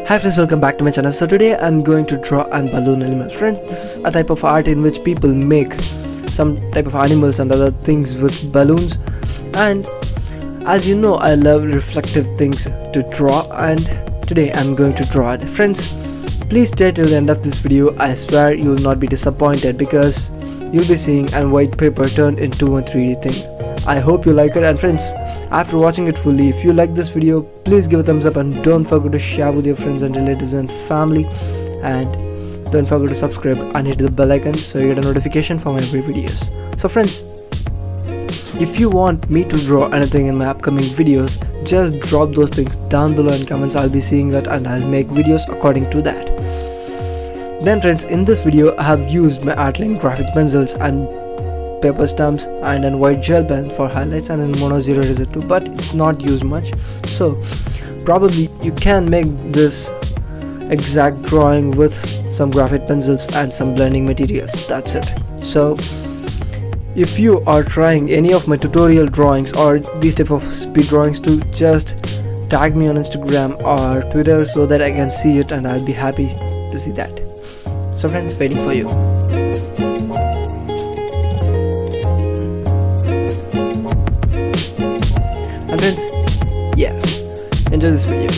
Hi friends, welcome back to my channel. So today I'm going to draw an balloon animal. Friends, this is a type of art in which people make some type of animals and other things with balloons. And as you know, I love reflective things to draw, and today I'm going to draw it. Friends, please stay till the end of this video. I swear you will not be disappointed because you'll be seeing a white paper turned into a 3D thing. I hope you like it, and friends, after watching it fully, if you like this video, please give a thumbs up and don't forget to share with your friends and relatives and family, and don't forget to subscribe and hit the bell icon so you get a notification for my every videos. So friends, if you want me to draw anything in my upcoming videos, just drop those things down below in comments. I'll be seeing that and I'll make videos according to that. Then friends, in this video I have used my Artline graphite pencils and paper stamps and a white gel pen for highlights and a mono 0 eraser too, but it's not used much, so probably you can make this exact drawing with some graphite pencils and some blending materials. That's it. So if you are trying any of my tutorial drawings or these type of speed drawings too, just tag me on Instagram or Twitter so that I can see it, and I'll be happy to see that. So friends, waiting for you. And friends, yeah, enjoy this video.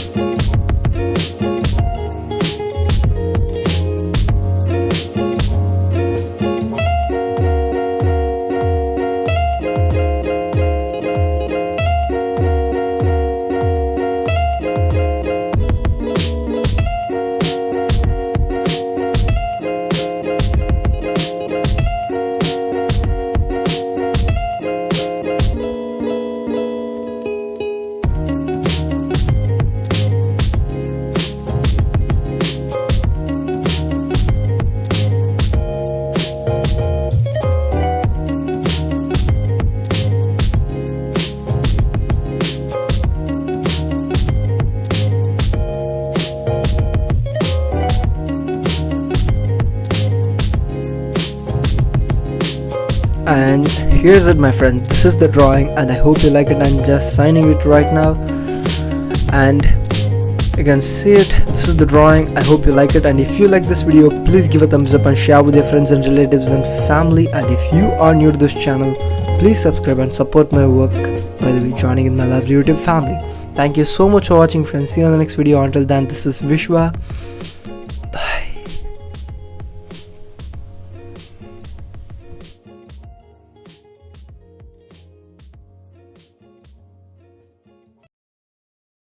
And here's it, my friend. This is the drawing and I hope you like it. I'm just signing it right now, and you can see it. This is the drawing. I hope you like it, and if you like this video, please give a thumbs up and share with your friends and relatives and family. And if you are new to this channel, please subscribe and support my work by the way joining in my lovely YouTube family. Thank you so much for watching, friends. See you on the next video. Until then, this is Vishwa. Bye.